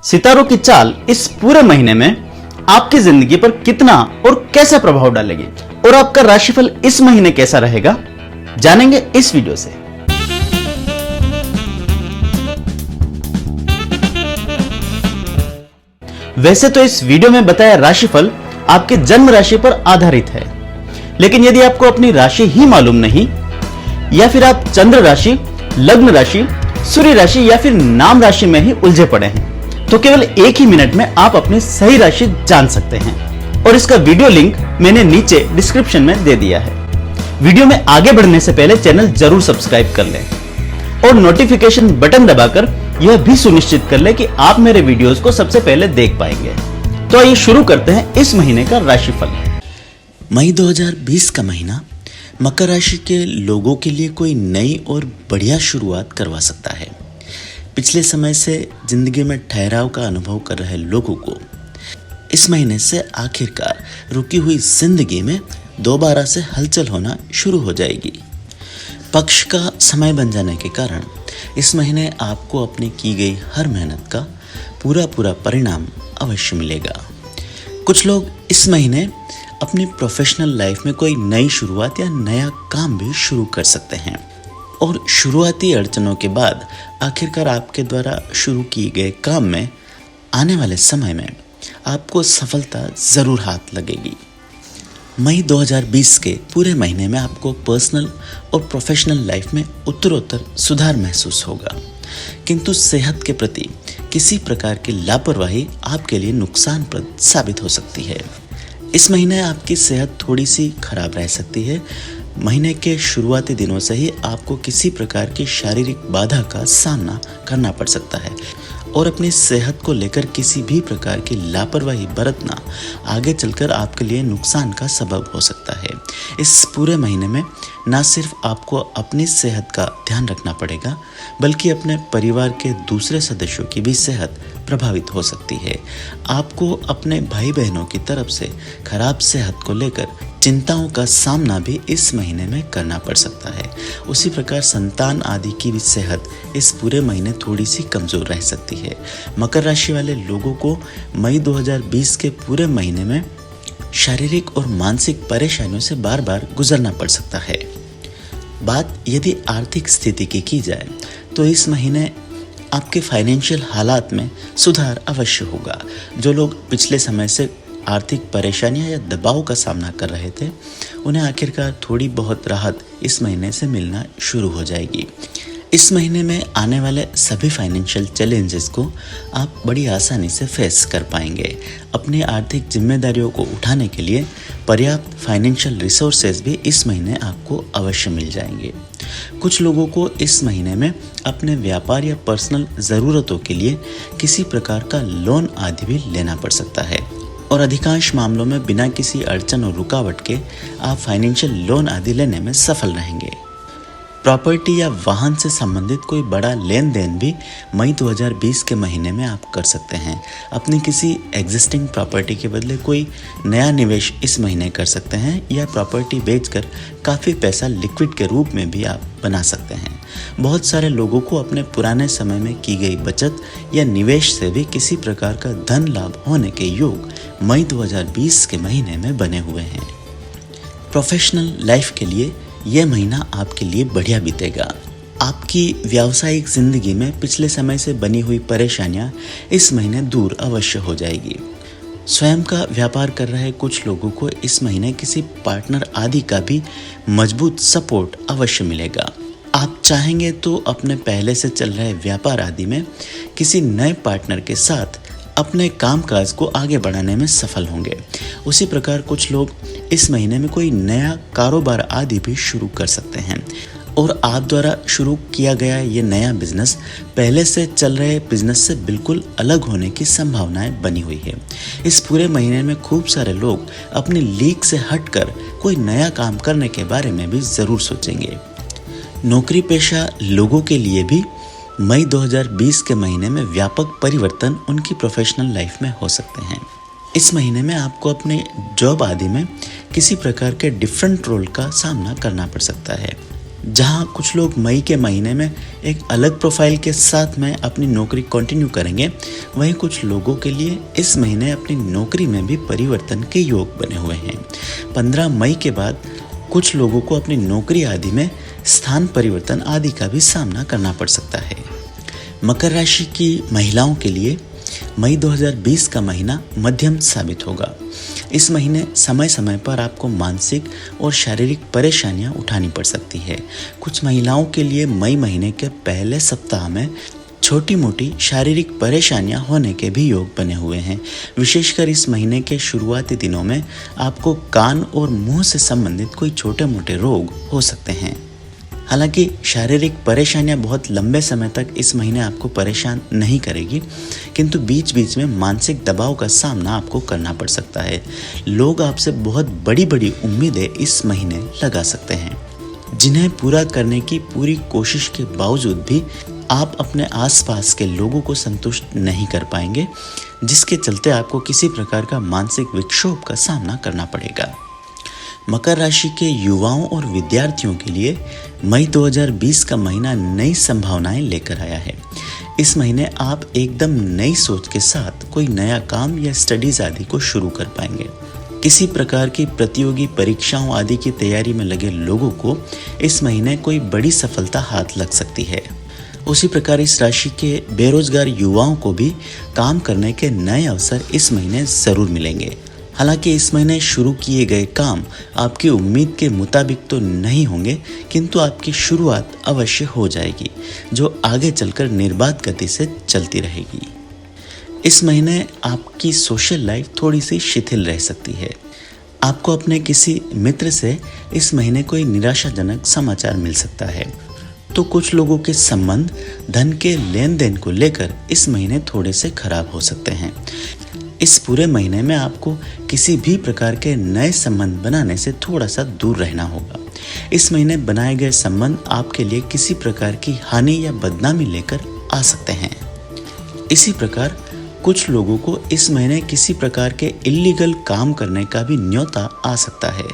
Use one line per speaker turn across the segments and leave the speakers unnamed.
सितारों की चाल इस पूरे महीने में आपकी जिंदगी पर कितना और कैसा प्रभाव डालेगी और आपका राशिफल इस महीने कैसा रहेगा, जानेंगे इस वीडियो से। वैसे तो इस वीडियो में बताया राशिफल आपके जन्म राशि पर आधारित है, लेकिन यदि आपको अपनी राशि ही मालूम नहीं या फिर आप चंद्र राशि, लग्न राशि, सूर्य राशि या फिर नाम राशि में ही उलझे पड़े हैं, तो केवल एक ही मिनट में आप अपनी सही राशि जान सकते हैं और इसका वीडियो लिंक मैंने नीचे डिस्क्रिप्शन में दे दिया है। वीडियो में आगे बढ़ने से पहले चैनल जरूर सब्सक्राइब कर लें और नोटिफिकेशन बटन दबाकर यह भी सुनिश्चित कर लें कि आप मेरे वीडियोस को सबसे पहले देख पाएंगे। तो आइए शुरू करते हैं इस महीने का राशिफल।
मई 2020 का महीना मकर राशि के लोगों के लिए कोई नई और बढ़िया शुरुआत करवा सकता है। पिछले समय से जिंदगी में ठहराव का अनुभव कर रहे लोगों को इस महीने से आखिरकार रुकी हुई जिंदगी में दोबारा से हलचल होना शुरू हो जाएगी। पक्ष का समय बन जाने के कारण इस महीने आपको अपनी की गई हर मेहनत का पूरा परिणाम अवश्य मिलेगा। कुछ लोग इस महीने अपनी प्रोफेशनल लाइफ में कोई नई शुरुआत या नया काम भी शुरू कर सकते हैं और शुरुआती अड़चनों के बाद आखिरकार आपके द्वारा शुरू किए गए काम में आने वाले समय में आपको सफलता ज़रूर हाथ लगेगी। मई 2020 के पूरे महीने में आपको पर्सनल और प्रोफेशनल लाइफ में उत्तरोत्तर सुधार महसूस होगा, किंतु सेहत के प्रति किसी प्रकार की लापरवाही आपके लिए नुकसानप्रद साबित हो सकती है। इस महीने आपकी सेहत थोड़ी सी खराब रह सकती है। महीने के शुरुआती दिनों से ही आपको किसी प्रकार की शारीरिक बाधा का सामना करना पड़ सकता है और अपनी सेहत को लेकर किसी भी प्रकार की लापरवाही बरतना आगे चलकर आपके लिए नुकसान का सबब हो सकता है। इस पूरे महीने में न सिर्फ आपको अपनी सेहत का ध्यान रखना पड़ेगा, बल्कि अपने परिवार के दूसरे सदस्यों की भी सेहत प्रभावित हो सकती है। आपको अपने भाई बहनों की तरफ से खराब सेहत को लेकर चिंताओं का सामना भी इस महीने में करना पड़ सकता है। उसी प्रकार संतान आदि की भी सेहत इस पूरे महीने थोड़ी सी कमज़ोर रह सकती है। मकर राशि वाले लोगों को मई 2020 के पूरे महीने में शारीरिक और मानसिक परेशानियों से बार बार गुजरना पड़ सकता है। बात यदि आर्थिक स्थिति की जाए तो इस महीने आपके फाइनेंशियल हालात में सुधार अवश्य होगा। जो लोग पिछले समय से आर्थिक परेशानियां या दबाव का सामना कर रहे थे, उन्हें आखिरकार थोड़ी बहुत राहत इस महीने से मिलना शुरू हो जाएगी। इस महीने में आने वाले सभी फाइनेंशियल चैलेंजेस को आप बड़ी आसानी से फेस कर पाएंगे। अपनी आर्थिक जिम्मेदारियों को उठाने के लिए पर्याप्त फाइनेंशियल रिसोर्सेज भी इस महीने आपको अवश्य मिल जाएंगे। कुछ लोगों को इस महीने में अपने व्यापार या पर्सनल ज़रूरतों के लिए किसी प्रकार का लोन आदि भी लेना पड़ सकता है और अधिकांश मामलों में बिना किसी अड़चन और रुकावट के आप फाइनेंशियल लोन आदि लेने में सफल रहेंगे। प्रॉपर्टी या वाहन से संबंधित कोई बड़ा लेन देन भी मई 2020 के महीने में आप कर सकते हैं। अपनी किसी एग्जिस्टिंग प्रॉपर्टी के बदले कोई नया निवेश इस महीने कर सकते हैं या प्रॉपर्टी बेचकर काफ़ी पैसा लिक्विड के रूप में भी आप बना सकते हैं। बहुत सारे लोगों को अपने पुराने समय में की गई बचत या निवेश से भी किसी प्रकार का धन लाभ होने के योग मई 2020 के महीने में बने हुए हैं। प्रोफेशनल लाइफ के लिए यह महीना आपके लिए बढ़िया बीतेगा। आपकी व्यावसायिक जिंदगी में पिछले समय से बनी हुई परेशानियां इस महीने दूर अवश्य हो जाएगी। स्वयं का व्यापार कर रहे कुछ लोगों को इस महीने किसी पार्टनर आदि का भी मजबूत सपोर्ट अवश्य मिलेगा। आप चाहेंगे तो अपने पहले से चल रहे व्यापार आदि में किसी नए पार्टनर के साथ अपने कामकाज को आगे बढ़ाने में सफल होंगे। उसी प्रकार कुछ लोग इस महीने में कोई नया कारोबार आदि भी शुरू कर सकते हैं और आप द्वारा शुरू किया गया ये नया बिजनेस पहले से चल रहे बिजनेस से बिल्कुल अलग होने की संभावनाएं बनी हुई है। इस पूरे महीने में खूब सारे लोग अपनी लीक से हटकर कोई नया काम करने के बारे में भी ज़रूर सोचेंगे। नौकरी पेशा लोगों के लिए भी मई 2020 के महीने में व्यापक परिवर्तन उनकी प्रोफेशनल लाइफ में हो सकते हैं। इस महीने में आपको अपने जॉब आदि में किसी प्रकार के डिफरेंट रोल का सामना करना पड़ सकता है। जहां कुछ लोग मई के महीने में एक अलग प्रोफाइल के साथ में अपनी नौकरी कंटिन्यू करेंगे, वहीं कुछ लोगों के लिए इस महीने अपनी नौकरी में भी परिवर्तन के योग बने हुए हैं। 15 मई के बाद कुछ लोगों को अपनी नौकरी आदि में स्थान परिवर्तन आदि का भी सामना करना पड़ सकता है। मकर राशि की महिलाओं के लिए मई 2020 का महीना मध्यम साबित होगा। इस महीने समय समय पर आपको मानसिक और शारीरिक परेशानियां उठानी पड़ सकती है। कुछ महिलाओं के लिए मई महीने के पहले सप्ताह में छोटी मोटी शारीरिक परेशानियां होने के भी योग बने हुए हैं। विशेषकर इस महीने के शुरुआती दिनों में आपको कान और मुंह से संबंधित कोई छोटे मोटे रोग हो सकते हैं। हालांकि शारीरिक परेशानियां बहुत लंबे समय तक इस महीने आपको परेशान नहीं करेगी, किंतु बीच बीच में मानसिक दबाव का सामना आपको करना पड़ सकता है। लोग आपसे बहुत बड़ी बड़ी उम्मीदें इस महीने लगा सकते हैं, जिन्हें पूरा करने की पूरी कोशिश के बावजूद भी आप अपने आसपास के लोगों को संतुष्ट नहीं कर पाएंगे, जिसके चलते आपको किसी प्रकार का मानसिक विक्षोभ का सामना करना पड़ेगा। मकर राशि के युवाओं और विद्यार्थियों के लिए मई 2020 का महीना नई संभावनाएं लेकर आया है। इस महीने आप एकदम नई सोच के साथ कोई नया काम या स्टडीज आदि को शुरू कर पाएंगे। किसी प्रकार की प्रतियोगी परीक्षाओं आदि की तैयारी में लगे लोगों को इस महीने कोई बड़ी सफलता हाथ लग सकती है। उसी प्रकार इस राशि के बेरोजगार युवाओं को भी काम करने के नए अवसर इस महीने जरूर मिलेंगे। हालांकि इस महीने शुरू किए गए काम आपकी उम्मीद के मुताबिक तो नहीं होंगे, किंतु आपकी शुरुआत अवश्य हो जाएगी, जो आगे चलकर निर्बाध गति से चलती रहेगी। इस महीने आपकी सोशल लाइफ थोड़ी सी शिथिल रह सकती है। आपको अपने किसी मित्र से इस महीने कोई निराशाजनक समाचार मिल सकता है, तो कुछ लोगों के संबंध धन के लेन देन को लेकर इस महीने थोड़े से खराब हो सकते हैं। इस पूरे महीने में आपको किसी भी प्रकार के नए संबंध बनाने से थोड़ा सा दूर रहना होगा। इस महीने बनाए गए संबंध आपके लिए किसी प्रकार की हानि या बदनामी लेकर आ सकते हैं। इसी प्रकार कुछ लोगों को इस महीने किसी प्रकार के इल्लीगल काम करने का भी न्योता आ सकता है।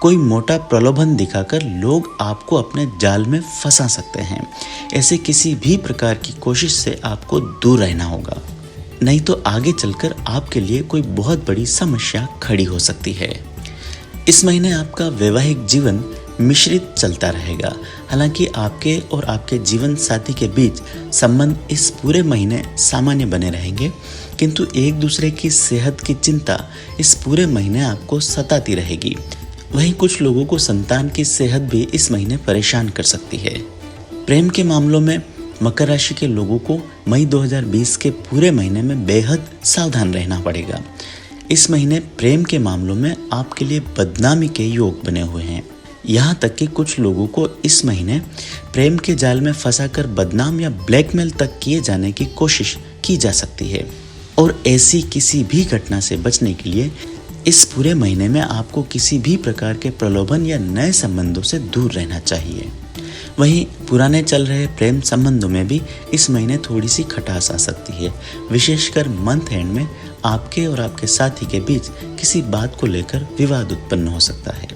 कोई मोटा प्रलोभन दिखाकर लोग आपको अपने जाल में फंसा सकते हैं। ऐसे किसी भी प्रकार की कोशिश से आपको दूर रहना होगा, नहीं तो आगे चलकर आपके लिए कोई बहुत बड़ी समस्या खड़ी हो सकती है। इस महीने आपका वैवाहिक जीवन मिश्रित चलता रहेगा। हालांकि आपके और आपके जीवन साथी के बीच संबंध इस पूरे महीने सामान्य बने रहेंगे, किंतु एक दूसरे की सेहत की चिंता इस पूरे महीने आपको सताती रहेगी। वहीं कुछ लोगों को संतान की सेहत भी इस महीने परेशान कर सकती है। प्रेम के मामलों में मकर राशि के लोगों को मई 2020 के पूरे महीने में बेहद सावधान रहना पड़ेगा। इस महीने प्रेम के मामलों में आपके लिए बदनामी के योग बने हुए हैं। यहाँ तक कि कुछ लोगों को इस महीने प्रेम के जाल में फंसाकर बदनाम या ब्लैकमेल तक किए जाने की कोशिश की जा सकती है, और ऐसी किसी भी घटना से बचने के लिए इस पूरे महीने में आपको किसी भी प्रकार के प्रलोभन या नए संबंधों से दूर रहना चाहिए। वहीं पुराने चल रहे प्रेम संबंधों में भी इस महीने थोड़ी सी खटास आ सकती है। विशेषकर मंथ एंड में आपके और आपके साथी के बीच किसी बात को लेकर विवाद उत्पन्न हो सकता है।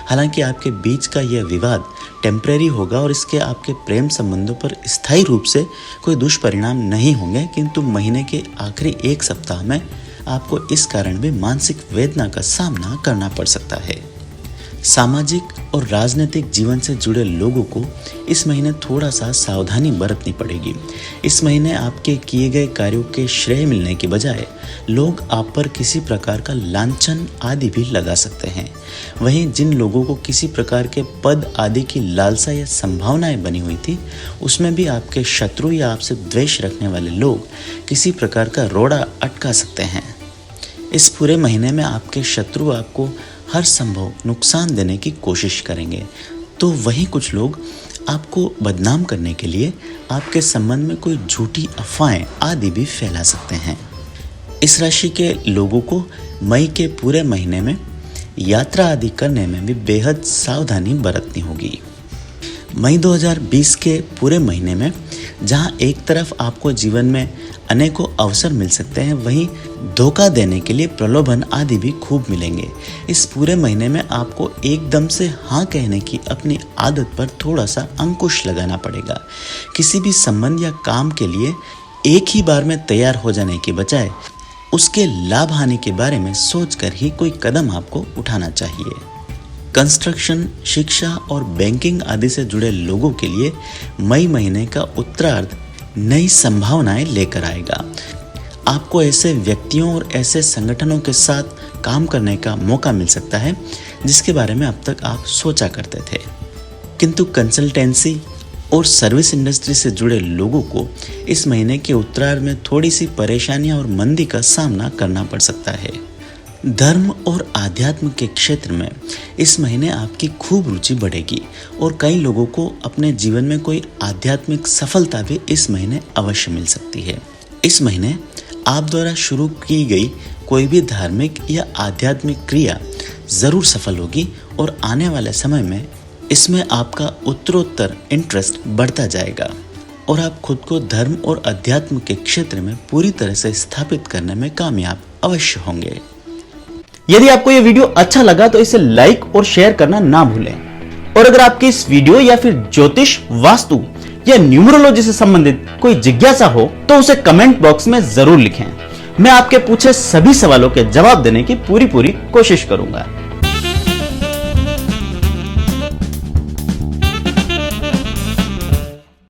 हालांकि आपके बीच का यह विवाद टेम्परेरी होगा और इसके आपके प्रेम संबंधों पर स्थायी रूप से कोई दुष्परिणाम नहीं होंगे, किंतु महीने के आखिरी एक सप्ताह में आपको इस कारण भी मानसिक वेदना का सामना करना पड़ सकता है। सामाजिक और राजनीतिक जीवन से जुड़े लोगों को इस महीने थोड़ा सा सावधानी बरतनी पड़ेगी। इस महीने आपके किए गए कार्यों के श्रेय मिलने की बजाय लोग आप पर किसी प्रकार का लांछन आदि भी लगा सकते हैं। वहीं जिन लोगों को किसी प्रकार के पद आदि की लालसा या संभावनाएं बनी हुई थी, उसमें भी आपके शत्रु या आपसे द्वेष रखने वाले लोग किसी प्रकार का रोड़ा अटका सकते हैं। इस पूरे महीने में आपके शत्रु आपको हर संभव नुकसान देने की कोशिश करेंगे, तो वहीं कुछ लोग आपको बदनाम करने के लिए आपके संबंध में कोई झूठी अफवाहें आदि भी फैला सकते हैं। इस राशि के लोगों को मई के पूरे महीने में यात्रा आदि करने में भी बेहद सावधानी बरतनी होगी। मई 2020 के पूरे महीने में जहां एक तरफ आपको जीवन में अनेकों अवसर मिल सकते हैं, वहीं धोखा देने के लिए प्रलोभन आदि भी खूब मिलेंगे। इस पूरे महीने में आपको एकदम से हाँ कहने की अपनी आदत पर थोड़ा सा अंकुश लगाना पड़ेगा। किसी भी संबंध या काम के लिए एक ही बार में तैयार हो जाने के बजाय उसके लाभ हानि के बारे में सोचकर ही कोई कदम आपको उठाना चाहिए। कंस्ट्रक्शन, शिक्षा और बैंकिंग आदि से जुड़े लोगों के लिए मई महीने का उत्तरार्ध नई संभावनाएं लेकर आएगा। आपको ऐसे व्यक्तियों और ऐसे संगठनों के साथ काम करने का मौका मिल सकता है जिसके बारे में अब तक आप सोचा करते थे। किंतु कंसल्टेंसी और सर्विस इंडस्ट्री से जुड़े लोगों को इस महीने के उत्तरार्ध में थोड़ी सी परेशानियां और मंदी का सामना करना पड़ सकता है। धर्म और आध्यात्म के क्षेत्र में इस महीने आपकी खूब रुचि बढ़ेगी और कई लोगों को अपने जीवन में कोई आध्यात्मिक सफलता भी इस महीने अवश्य मिल सकती है। इस महीने आप द्वारा शुरू की गई कोई भी धार्मिक या आध्यात्मिक क्रिया जरूर सफल होगी और आने वाले समय में इसमें आपका उत्तरोत्तर इंटरेस्ट बढ़ता जाएगा और आप खुद को धर्म और अध्यात्म के क्षेत्र में पूरी तरह से स्थापित करने में कामयाब अवश्य होंगे।
यदि आपको यह वीडियो अच्छा लगा तो इसे लाइक और शेयर करना ना भूलें। और अगर आपकी इस वीडियो या फिर ज्योतिष, वास्तु या न्यूमरोलॉजी से संबंधित कोई जिज्ञासा हो तो उसे कमेंट बॉक्स में जरूर लिखें। मैं आपके पूछे सभी सवालों के जवाब देने की पूरी कोशिश करूंगा।